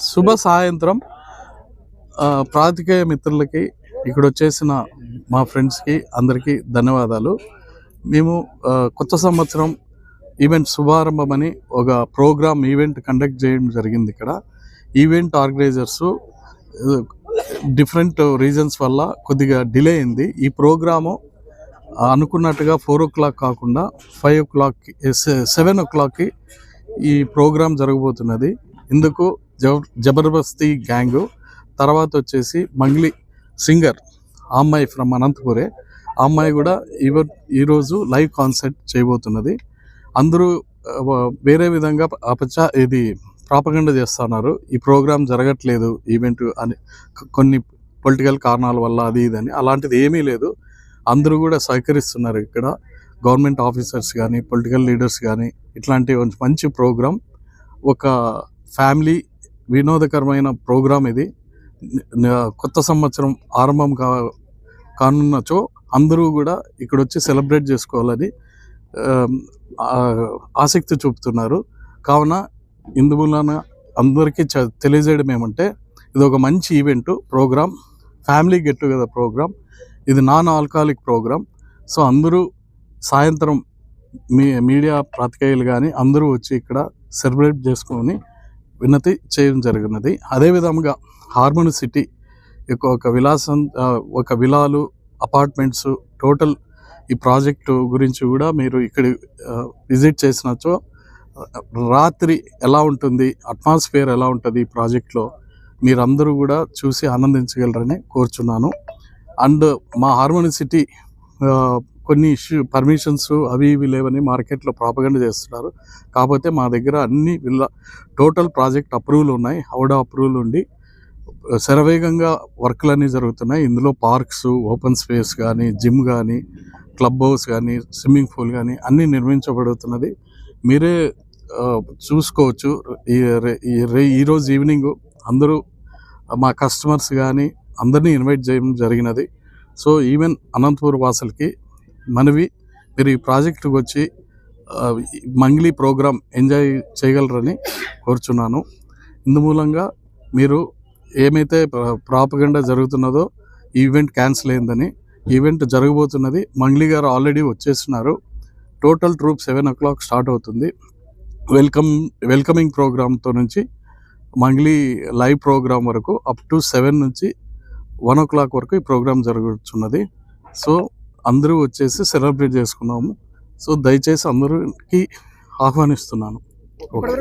శుభ సాయంత్రం ప్రాతికేయ మిత్రులకి ఇక్కడ వచ్చేసిన మా ఫ్రెండ్స్కి అందరికీ ధన్యవాదాలు. మేము కొత్త సంవత్సరం ఈవెంట్ శుభారంభం అని ఒక ప్రోగ్రామ్ ఈవెంట్ కండక్ట్ చేయడం జరిగింది. ఇక్కడ ఈవెంట్ ఆర్గనైజర్స్ డిఫరెంట్ రీజన్స్ వల్ల కొద్దిగా డిలే అయింది. ఈ ప్రోగ్రాము అనుకున్నట్టుగా 4 o'clock కాకుండా 5 o'clock 7 o'clockకి ఈ ప్రోగ్రాం జరగబోతున్నది. ఇందుకు జబర్దస్త్ గ్యాంగు, తర్వాత వచ్చేసి మంగ్లీ సింగర్ ఆ అమ్మాయి ఫ్రమ్ అనంతపురే, ఆ అమ్మాయి కూడా ఈరోజు లైవ్ కాన్సర్ట్ చేయబోతున్నది. అందరూ వేరే విధంగా ఇది ప్రాపగండ చేస్తున్నారు, ఈ ప్రోగ్రాం జరగట్లేదు ఈవెంట్ అని, కొన్ని పొలిటికల్ కారణాల వల్ల అది ఇదని. అలాంటిది ఏమీ లేదు, అందరూ కూడా సహకరిస్తున్నారు. ఇక్కడ గవర్నమెంట్ ఆఫీసర్స్ కానీ పొలిటికల్ లీడర్స్ కానీ ఇట్లాంటి మంచి ప్రోగ్రాం, ఒక ఫ్యామిలీ వినోదకరమైన ప్రోగ్రాం. ఇది కొత్త సంవత్సరం ఆరంభం కానున్నచో అందరూ కూడా ఇక్కడ వచ్చి సెలబ్రేట్ చేసుకోవాలని ఆసక్తి చూపుతున్నారు. కావున ఇందువలన అందరికీ తెలియజేయడం ఏమంటే, ఇది ఒక మంచి event programme, family get together programme. ఇది నాన్ ఆల్కహాలిక్ ప్రోగ్రాం. సో అందరూ సాయంత్రం మీడియా ప్రాతికేయులు కానీ అందరూ వచ్చి ఇక్కడ సెలబ్రేట్ చేసుకొని వినతి చేయడం జరిగినది. అదేవిధంగా హార్మోని సిటీ ఒక విలాలు అపార్ట్మెంట్స్ టోటల్ ఈ ప్రాజెక్టు గురించి కూడా మీరు ఇక్కడ విజిట్ చేసినచో రాత్రి ఎలా ఉంటుంది, అట్మాస్ఫియర్ ఎలా ఉంటుంది ఈ ప్రాజెక్ట్లో మీరందరూ కూడా చూసి ఆనందించగలరని కోరుచున్నాను. అండ్ మా హార్మోని సిటీ కొన్ని పర్మిషన్స్ అవి ఇవి లేవని మార్కెట్లో ప్రాపగండ చేస్తున్నారు. కాకపోతే మా దగ్గర అన్ని టోటల్ ప్రాజెక్ట్ అప్రూవల్ ఉన్నాయి, హౌడా అప్రూవల్ ఉండి శరవేగంగా వర్క్లన్నీ జరుగుతున్నాయి. ఇందులో పార్క్స్, ఓపెన్ స్పేస్ కానీ, జిమ్ కానీ, క్లబ్ హౌస్ కానీ, స్విమ్మింగ్ పూల్ కానీ అన్నీ నిర్మించబడుతున్నది. మీరే చూసుకోవచ్చు. ఈరోజు ఈవినింగ్ అందరూ మా కస్టమర్స్ కానీ అందరినీ ఇన్వైట్ చేయడం జరిగినది. సో ఈవెన్ అనంతపూర్ వాసులకి మనవి, మీరు ఈ ప్రాజెక్టుకు వచ్చి మంగ్లీ ప్రోగ్రాం ఎంజాయ్ చేయగలరని కోరుచున్నాను. ఇందుమూలంగా మీరు ఏమైతే ప్రాపగండా జరుగుతున్నదో ఈవెంట్ క్యాన్సిల్ అయిందని, ఈవెంట్ జరగబోతున్నది. మంగ్లీ గారు ఆల్రెడీ వచ్చేస్తున్నారు. టోటల్ ట్రూప్ 7 o'clock స్టార్ట్ అవుతుంది. వెల్కమింగ్ ప్రోగ్రామ్తో నుంచి మంగ్లీ లైవ్ ప్రోగ్రాం వరకు అప్ టు 7 నుంచి 1 o'clock వరకు ఈ ప్రోగ్రాం జరుగుతున్నది. సో అందరూ వచ్చేసి సెలబ్రేట్ చేసుకున్నాము. సో దయచేసి అందరికి ఆహ్వానిస్తున్నాను. ఓకే.